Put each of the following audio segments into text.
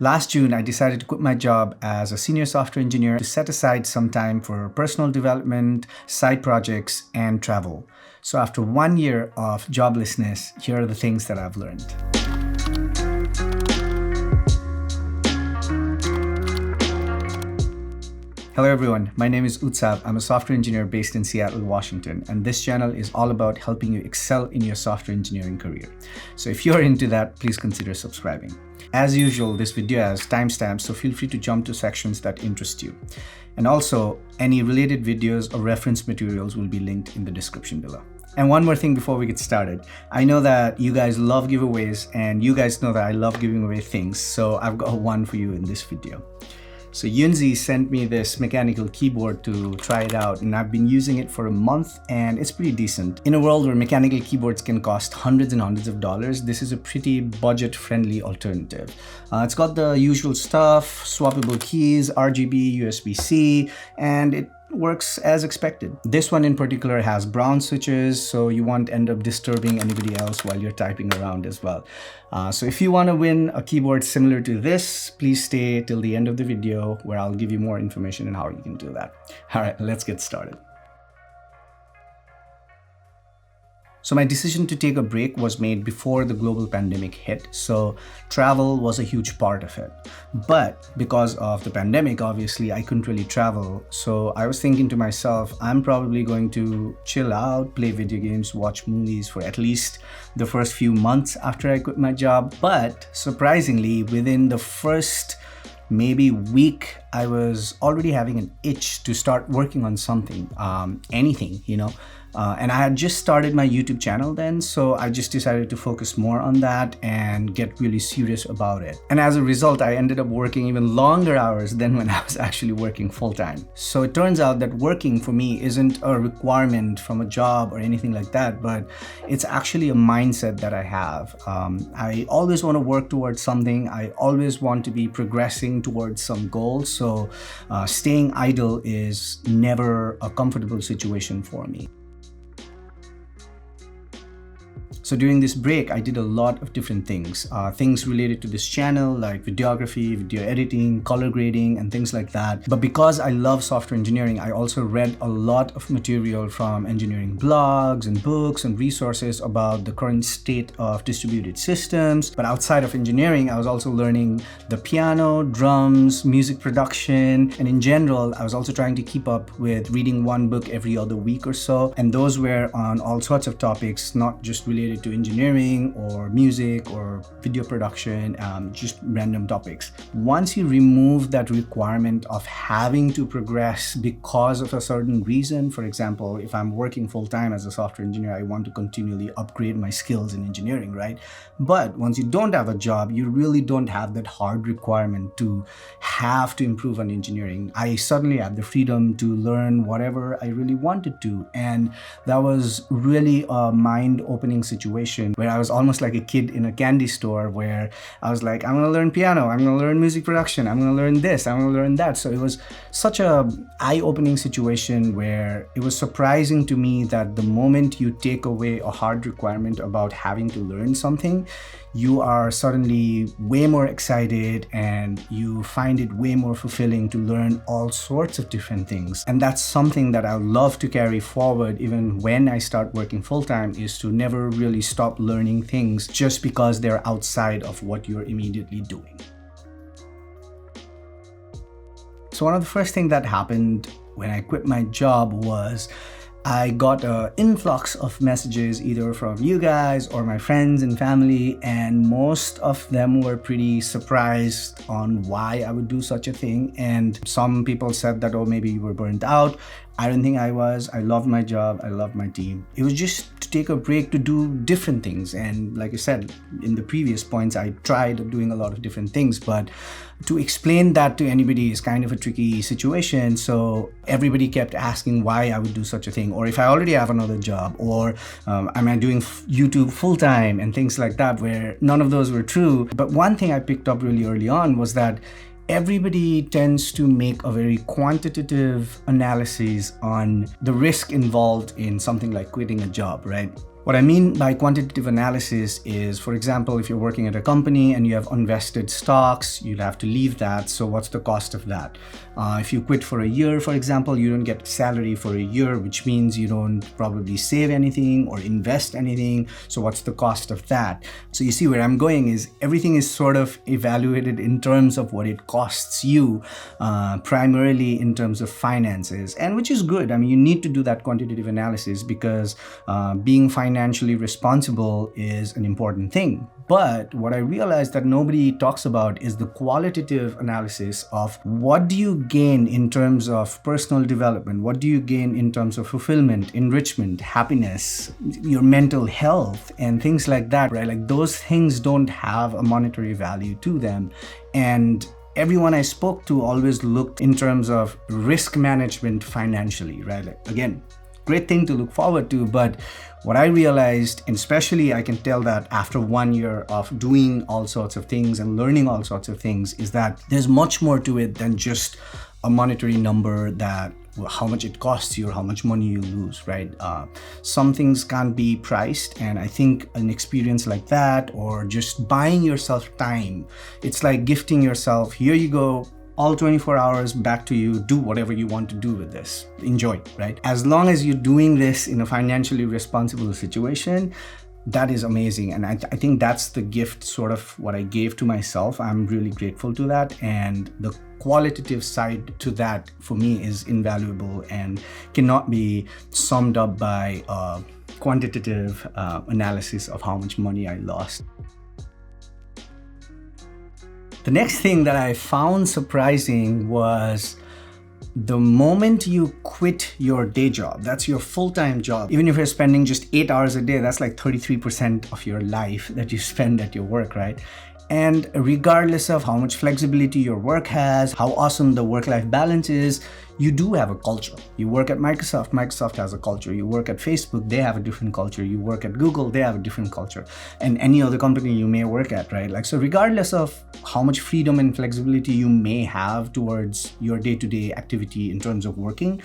Last June, I decided to quit my job as a senior software engineer to set aside some time for personal development, side projects, and travel. So after 1 year of joblessness, here are the things that I've learned. Hello everyone, my name is Utsav. I'm a software engineer based in Seattle, Washington, and this channel is all about helping you excel in your software engineering career. So if you're into that, please consider subscribing. As usual, this video has timestamps, so feel free to jump to sections that interest you. And also, any related videos or reference materials will be linked in the description below. And one more thing before we get started. I know that you guys love giveaways, and you guys know that I love giving away things, so I've got one for you in this video. So Yunzi sent me this mechanical keyboard to try it out, and I've been using it for a month and it's pretty decent. In a world where mechanical keyboards can cost hundreds and hundreds of dollars, this is a pretty budget-friendly alternative. It's got the usual stuff, swappable keys, RGB, USB-C, and it works as expected. This one in particular has brown switches, so you won't end up disturbing anybody else while you're typing around as well. So if you want to win a keyboard similar to this, please stay till the end of the video where I'll give you more information on how you can do that. All right, let's get started. So my decision to take a break was made before the global pandemic hit, so travel was a huge part of it. But because of the pandemic, obviously, I couldn't really travel. So I was thinking to myself, I'm probably going to chill out, play video games, watch movies for at least the first few months after I quit my job. But surprisingly, within the first maybe week, I was already having an itch to start working on something, anything, and I had just started my YouTube channel then, so I just decided to focus more on that and get really serious about it. And as a result, I ended up working even longer hours than when I was actually working full-time. So it turns out that working for me isn't a requirement from a job or anything like that, but it's actually a mindset that I have. I always want to work towards something. I always want to be progressing towards some goals. So staying idle is never a comfortable situation for me. So during this break, I did a lot of different things. Things related to this channel like videography, video editing, color grading, and things like that. But because I love software engineering, I also read a lot of material from engineering blogs and books and resources about the current state of distributed systems. But outside of engineering, I was also learning the piano, drums, music production, and in general, I was also trying to keep up with reading one book every other week or so. And those were on all sorts of topics, not just related to engineering or music or video production, just random topics. Once you remove that requirement of having to progress because of a certain reason, for example, if I'm working full-time as a software engineer, I want to continually upgrade my skills in engineering, right? But once you don't have a job, you really don't have that hard requirement to have to improve on engineering. I suddenly had the freedom to learn whatever I really wanted to, and that was really a mind-opening situation where I was almost like a kid in a candy store where I was like, I'm going to learn piano, I'm going to learn music production, I'm going to learn this, I'm going to learn that. So it was such a eye-opening situation where it was surprising to me that the moment you take away a hard requirement about having to learn something, you are suddenly way more excited and you find it way more fulfilling to learn all sorts of different things. And that's something that I love to carry forward even when I start working full-time, is to never really stop learning things just because they're outside of what you're immediately doing. So one of the first things that happened when I quit my job was I got an influx of messages either from you guys or my friends and family, and most of them were pretty surprised on why I would do such a thing. And some people said that, oh, maybe you were burnt out. I don't think I was. I loved my job. I loved my team. It was just to take a break to do different things. And like I said, in the previous points, I tried doing a lot of different things, but to explain that to anybody is kind of a tricky situation. So everybody kept asking why I would do such a thing, or if I already have another job, or am I doing YouTube full-time and things like that, where none of those were true. But one thing I picked up really early on was that everybody tends to make a very quantitative analysis on the risk involved in something like quitting a job, right? What I mean by quantitative analysis is, for example, if you're working at a company and you have unvested stocks, you'll have to leave that. So what's the cost of that? If you quit for a year, for example, you don't get salary for a year, which means you don't probably save anything or invest anything. So what's the cost of that? So you see where I'm going is everything is sort of evaluated in terms of what it costs you, primarily in terms of finances, and which is good. I mean, you need to do that quantitative analysis because being financially responsible is an important thing. But what I realized that nobody talks about is the qualitative analysis of what do you gain in terms of personal development? What do you gain in terms of fulfillment, enrichment, happiness, your mental health, and things like that, right? Like those things don't have a monetary value to them. And everyone I spoke to always looked in terms of risk management financially, right? Like, again, great thing to look forward to, but what I realized, and especially I can tell that after 1 year of doing all sorts of things and learning all sorts of things, is that there's much more to it than just a monetary number that how much it costs you or how much money you lose, right? Some things can't be priced, and I think an experience like that, or just buying yourself time, it's like gifting yourself, here you go, all 24 hours back to you, do whatever you want to do with this. Enjoy, right? As long as you're doing this in a financially responsible situation, that is amazing. And I think that's the gift, sort of what I gave to myself. I'm really grateful to that. And the qualitative side to that for me is invaluable and cannot be summed up by a quantitative analysis of how much money I lost. The next thing that I found surprising was the moment you quit your day job, that's your full-time job. Even if you're spending just 8 hours a day, that's like 33% of your life that you spend at your work, right? And regardless of how much flexibility your work has, how awesome the work-life balance is, you do have a culture. You work at Microsoft, Microsoft has a culture. You work at Facebook, they have a different culture. You work at Google, they have a different culture. And any other company you may work at, right? Like, so regardless of how much freedom and flexibility you may have towards your day-to-day activity in terms of working,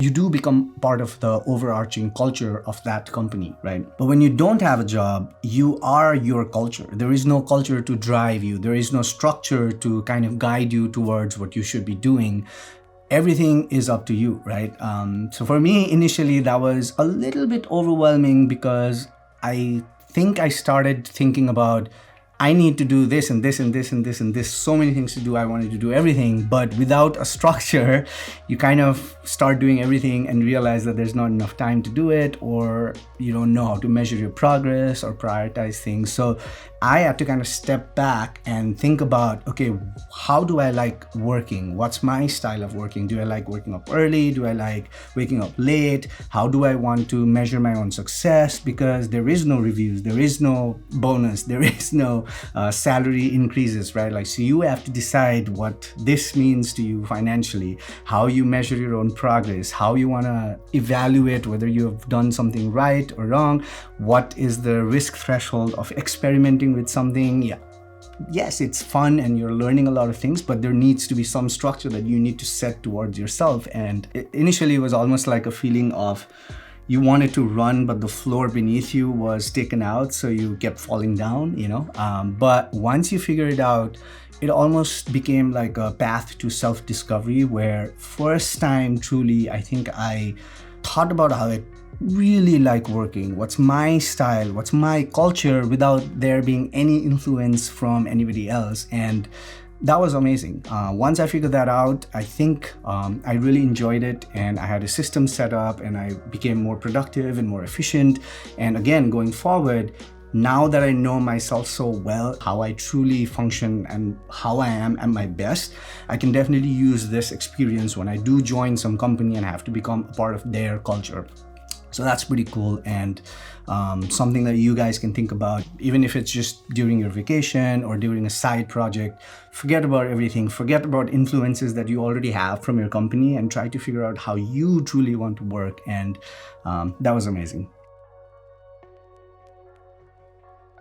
you do become part of the overarching culture of that company, right? But when you don't have a job, you are your culture. There is no culture to drive you. There is no structure to kind of guide you towards what you should be doing. Everything is up to you, right? So for me, initially, that was a little bit overwhelming because I think I started thinking about, I need to do this and this and this and this and this, so many things to do. I wanted to do everything, but without a structure, you kind of start doing everything and realize that there's not enough time to do it, or you don't know how to measure your progress or prioritize things. So I had to kind of step back and think about, okay, how do I like working? What's my style of working? Do I like waking up early? Do I like waking up late? How do I want to measure my own success? Because there is no reviews, there is no bonus, there is no salary increases, right? Like, so you have to decide what this means to you financially, how you measure your own progress, how you want to evaluate whether you have done something right or wrong, what is the risk threshold of experimenting with something. Yeah, yes, it's fun and you're learning a lot of things, but there needs to be some structure that you need to set towards yourself. And initially it was almost like a feeling of you wanted to run, but the floor beneath you was taken out, so you kept falling down, you know. But once you figure it out, it almost became like a path to self-discovery, where first time truly I think I thought about how I really like working, what's my style, what's my culture, without there being any influence from anybody else. And that was amazing. Once I figured that out, I think I really enjoyed it, and I had a system set up and I became more productive and more efficient. And again, going forward, now that I know myself so well, how I truly function and how I am at my best, I can definitely use this experience when I do join some company and have to become a part of their culture. So that's pretty cool, and something that you guys can think about, even if it's just during your vacation or during a side project. Forget about everything, forget about influences that you already have from your company, and try to figure out how you truly want to work. And that was amazing.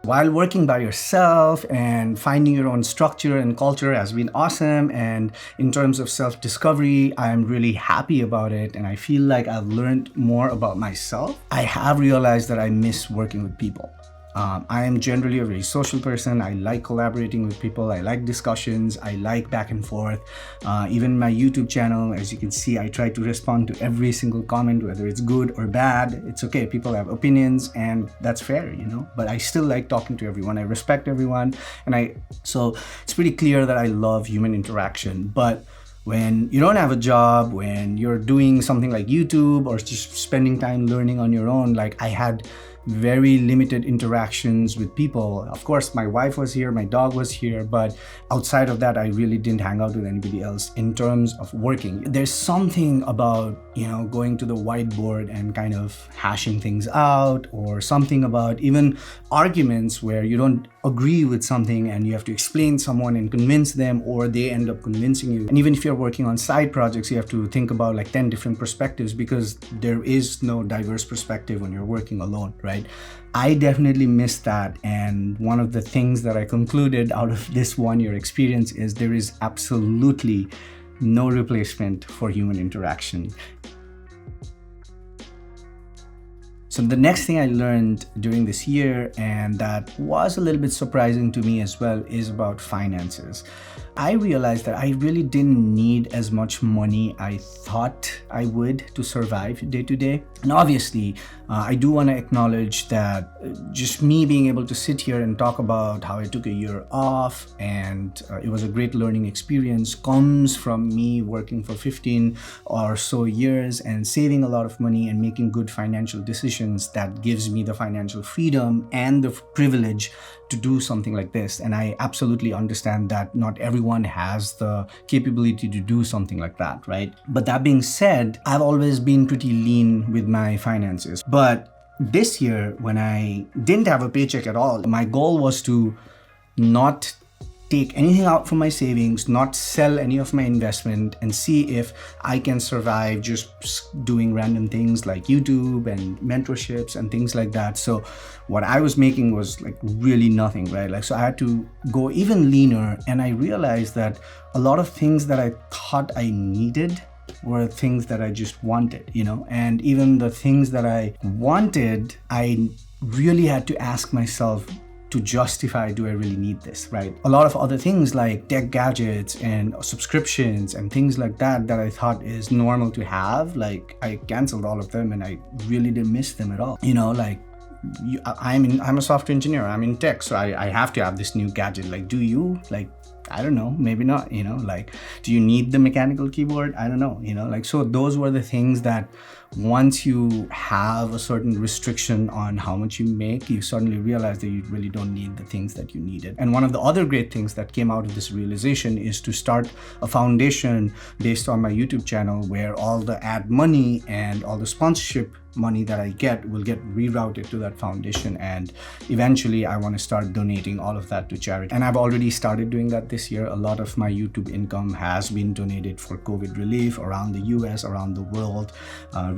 While working by yourself and finding your own structure and culture has been awesome, and in terms of self-discovery, I'm really happy about it, and I feel like I've learned more about myself. I have realized that I miss working with people. I am generally a very social person. I like collaborating with people. I like discussions. I like back and forth. Even my YouTube channel, as you can see, I try to respond to every single comment, whether it's good or bad. It's okay. People have opinions, and that's fair, But I still like talking to everyone. I respect everyone, so it's pretty clear that I love human interaction. But when you don't have a job, when you're doing something like YouTube or just spending time learning on your own, like I had very limited interactions with people. Of course, my wife was here, my dog was here, but outside of that, I really didn't hang out with anybody else in terms of working. There's something about, going to the whiteboard and kind of hashing things out, or something about even arguments where you don't agree with something and you have to explain someone and convince them, or they end up convincing you. And even if you're working on side projects, you have to think about like 10 different perspectives, because there is no diverse perspective when you're working alone, right? I definitely missed that. And one of the things that I concluded out of this 1-year experience is there is absolutely no replacement for human interaction. So the next thing I learned during this year, and that was a little bit surprising to me as well, is about finances. I realized that I really didn't need as much money I thought I would to survive day to day. And obviously, I do want to acknowledge that just me being able to sit here and talk about how I took a year off and it was a great learning experience comes from me working for 15 or so years and saving a lot of money and making good financial decisions that gives me the financial freedom and the privilege to do something like this. And I absolutely understand that not everyone has the capability to do something like that, right? But that being said, I've always been pretty lean with my finances. But this year, when I didn't have a paycheck at all, my goal was to not take anything out from my savings, not sell any of my investment, and see if I can survive just doing random things like YouTube and mentorships and things like that. So what I was making was like really nothing, right? So I had to go even leaner, and I realized that a lot of things that I thought I needed were things that I just wanted, and even the things that I wanted, I really had to ask myself to justify, do I really need this, right? A lot of other things like tech gadgets and subscriptions and things like that I thought is normal to have, like I canceled all of them and I really didn't miss them at all. I'm a software engineer, I'm in tech, so I have to have this new gadget. Like, do you? Like, I don't know, maybe not, do you need the mechanical keyboard? I don't know, so those were the things that once you have a certain restriction on how much you make, you suddenly realize that you really don't need the things that you needed. And one of the other great things that came out of this realization is to start a foundation based on my YouTube channel where all the ad money and all the sponsorship money that I get will get rerouted to that foundation, and eventually I want to start donating all of that to charity. And I've already started doing that this year. A lot of my YouTube income has been donated for COVID relief around the US, around the world,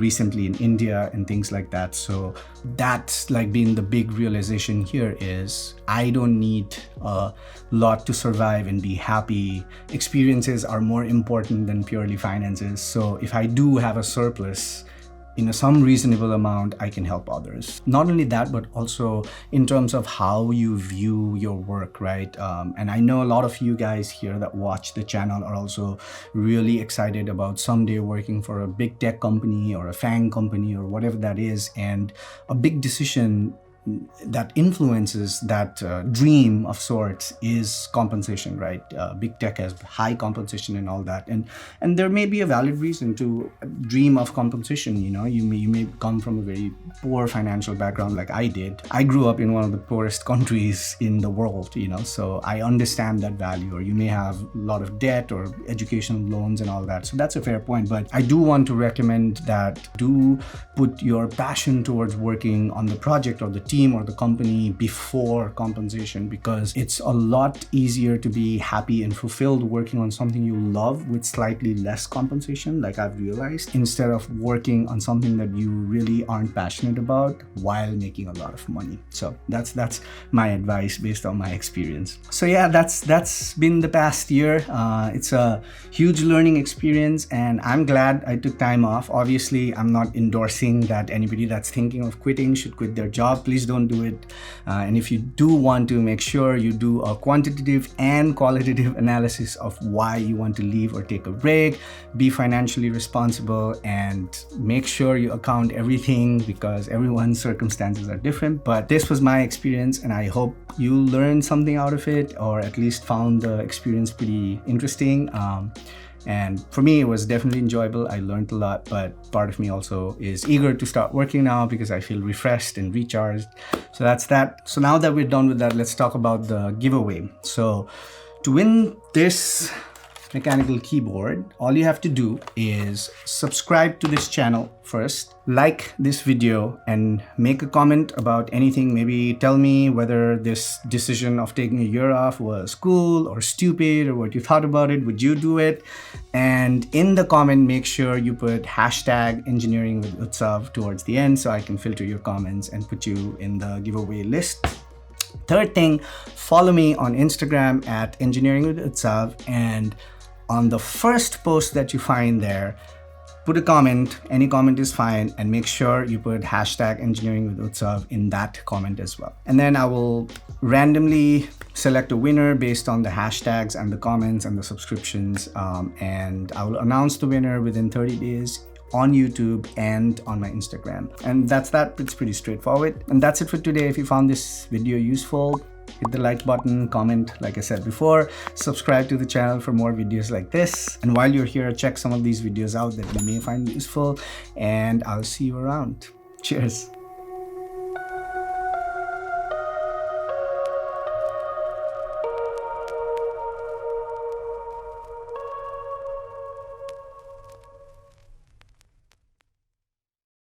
recently in India and things like that. So that's like been the big realization here is I don't need a lot to survive and be happy. Experiences are more important than purely finances. So if I do have a surplus, in some reasonable amount, I can help others. Not only that, but also in terms of how you view your work, right? And I know a lot of you guys here that watch the channel are also really excited about someday working for a big tech company or a FANG company or whatever that is. And a big decision that influences that dream of sorts is compensation, right? Big tech has high compensation and all that, and there may be a valid reason to dream of compensation. You may come from a very poor financial background like I did. I grew up in one of the poorest countries in the world, so I understand that value. Or you may have a lot of debt or educational loans and all that, so that's a fair point. But I do want to recommend that do put your passion towards working on the project or the team team or the company before compensation, because it's a lot easier to be happy and fulfilled working on something you love with slightly less compensation, like I've realized, instead of working on something that you really aren't passionate about while making a lot of money. So that's my advice based on my experience. So yeah, that's been the past year. It's a huge learning experience, and I'm glad I took time off. Obviously, I'm not endorsing that anybody that's thinking of quitting should quit their job. Please don't do it. And if you do want to, make sure you do a quantitative and qualitative analysis of why you want to leave or take a break. Be financially responsible and make sure you account everything, because everyone's circumstances are different. But this was my experience, and I hope you learned something out of it, or at least found the experience pretty interesting. And for me, it was definitely enjoyable. I learned a lot, but part of me also is eager to start working now because I feel refreshed and recharged. So that's that. So now that we're done with that, let's talk about the giveaway. So to win this mechanical keyboard, all you have to do is subscribe to this channel first, like this video, and make a comment about anything. Maybe tell me whether this decision of taking a year off was cool or stupid, or what you thought about it. Would you do it? And in the comment, make sure you put hashtag engineeringwithutsav towards the end, so I can filter your comments and put you in the giveaway list. Third thing, follow me on Instagram at engineeringwithutsav, and on the first post that you find there, put a comment. Any comment is fine, and make sure you put hashtag engineeringwithutsav in that comment as well. And then I will randomly select a winner based on the hashtags and the comments and the subscriptions, and I will announce the winner within 30 days on YouTube and on my Instagram. And that's that. It's pretty straightforward. And that's it for today. If you found this video useful, hit the like button, comment like I said before, subscribe to the channel for more videos like this. And while you're here, check some of these videos out that you may find useful, and I'll see you around. Cheers.